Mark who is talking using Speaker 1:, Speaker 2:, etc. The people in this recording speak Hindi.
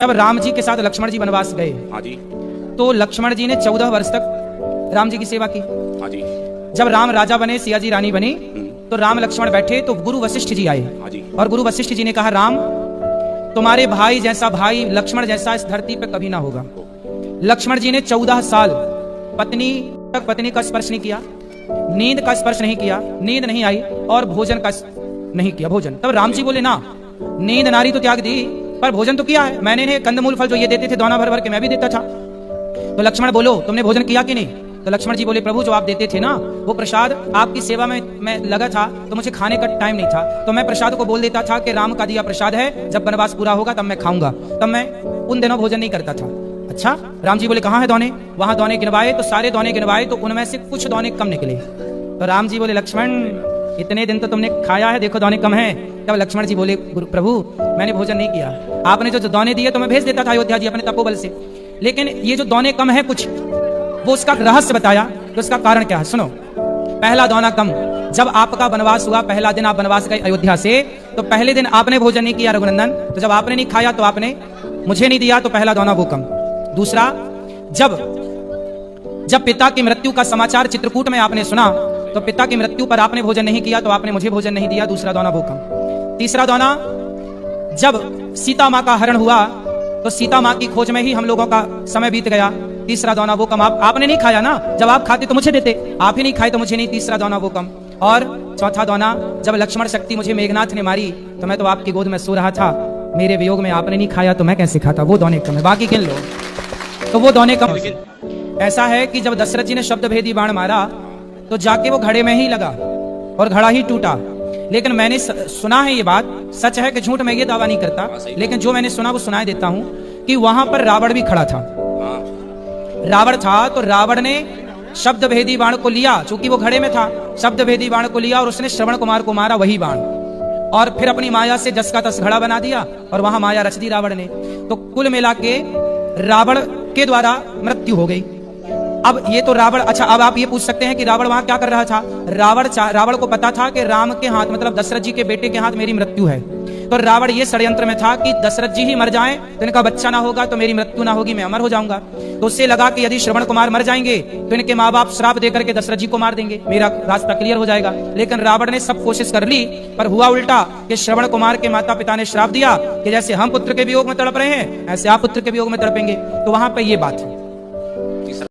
Speaker 1: जब राम जी के साथ लक्ष्मण जी वनवास गए,
Speaker 2: हाँ जी,
Speaker 1: तो लक्ष्मण जी ने 14 वर्ष तक राम जी की सेवा की।
Speaker 2: हाँ जी,
Speaker 1: जब राम राजा बने, सिया जी रानी बनी, तो राम लक्ष्मण बैठे तो गुरु वशिष्ठ जी आए।
Speaker 2: हाँ जी,
Speaker 1: और गुरु वशिष्ठ जी ने कहा, राम तुम्हारे भाई जैसा भाई लक्ष्मण जैसा इस धरती पे कभी ना होगा। लक्ष्मण जी ने 14 साल पत्नी का स्पर्श नहीं किया, नींद का स्पर्श नहीं किया, नींद नहीं आई, और भोजन का नहीं किया भोजन। तब राम जी बोले, ना नींद नारी तो त्याग दी, पर भोजन तो किया है मैंने। कंदमूल फल जो ये देते थे दोना भर भर के मैं भी देता था। तो लक्ष्मण बोलो, तुमने भोजन किया कि नहीं? तो लक्ष्मण जी बोले, प्रभु जो आप देते थे ना वो प्रसाद, आपकी सेवा में मैं लगा था तो मुझे खाने का टाइम नहीं था, तो मैं प्रसाद को बोल देता था कि राम का दिया प्रसाद है, जब वनवास पूरा होगा तब मैं खाऊंगा। तब मैं उन दिनों भोजन नहीं करता था। अच्छा, राम जी बोले, कहाँ है दोने? वहां दोने गिनवाए तो सारे दोने गिनवाए तो उनमें से कुछ दोने कम निकले। तो राम जी बोले, लक्ष्मण इतने दिन तो तुमने खाया है, देखो दोने कम है। तब लक्ष्मण जी बोले, प्रभु मैंने भोजन नहीं किया, आपने जो दोने दिए तो मैं भेज देता था अयोध्या जी अपने तपोबल से, लेकिन ये जो दोने कम है कुछ, वो उसका रहस्य बताया। तो उसका कारण क्या है, सुनो। पहला दोना कम, जब आपका वनवास हुआ, पहला दिन आप वनवास गए अयोध्या से, तो पहले दिन आपने भोजन नहीं किया रघुनंदन, तो जब आपने नहीं खाया तो आपने मुझे नहीं दिया, तो पहला दोना वो कम। दूसरा, जब पिता की मृत्यु का समाचार चित्रकूट में आपने सुना, तो पिता की मृत्यु पर आपने भोजन नहीं किया, तो आपने मुझे भोजन नहीं दिया, दूसरा दोना वो कम। तीसरा दोना, जब सीता माँ का हरण हुआ तो सीता माँ की खोज में ही हम लोगों का समय बीत गया, तीसरा दोना वो कम। आपने नहीं खाया ना, जब आप खाते तो मुझे देते, आप ही नहीं खाए तो मुझे नहीं, तीसरा दोना वो कम। और चौथा दोना, जब लक्ष्मण शक्ति मुझे मेघनाथ ने मारी तो मैं तो आपकी गोद में सो रहा था, मेरे वियोग में आपने नहीं खाया तो मैं कैसे खाता, वो दोने कम है। बाकी गिन लो तो वो दोने कम। ऐसा है कि जब दशरथ जी ने शब्द भेदी बाण मारा तो जाके वो घड़े में ही लगा और घड़ा ही टूटा। लेकिन मैंने सुना है, ये बात सच है कि झूठ, मैं ये दावा नहीं करता, लेकिन जो मैंने सुना वो सुनाई देता हूं कि वहां पर रावण भी खड़ा था। रावण था तो रावण ने शब्द भेदी बाण को लिया, चूंकि वो घड़े में था, शब्द भेदी बाण को लिया और उसने श्रवण कुमार को मारा, वही बाण, और फिर अपनी माया से जस का तस घड़ा बना दिया और वहां माया रच दी रावण ने। तो कुल मिला के रावण के द्वारा मृत्यु हो गई। अब ये तो रावण, अच्छा अब आप ये पूछ सकते हैं कि रावण वहां क्या कर रहा था? रावण को पता था कि राम के हाथ, मतलब दशरथ जी के बेटे के हाथ मेरी मृत्यु है, तो रावण ये षड्यंत्र में था कि दशरथ जी ही मर जाएं तो इनका बच्चा ना होगा, तो मेरी मृत्यु ना होगी, मैं अमर हो जाऊंगा। तो उससे लगा कि यदि श्रवण कुमार मर जाएंगे तो इनके माँ बाप श्राप देकर के दशरथ जी को मार देंगे, मेरा रास्ता क्लियर हो जाएगा। लेकिन रावण ने सब कोशिश कर ली, पर हुआ उल्टा कि श्रवण कुमार के माता पिता ने श्राप दिया कि जैसे हम पुत्र के वियोग में तड़प रहे हैं ऐसे आप पुत्र के वियोग में तड़पेंगे। तो वहां पर यह बात है।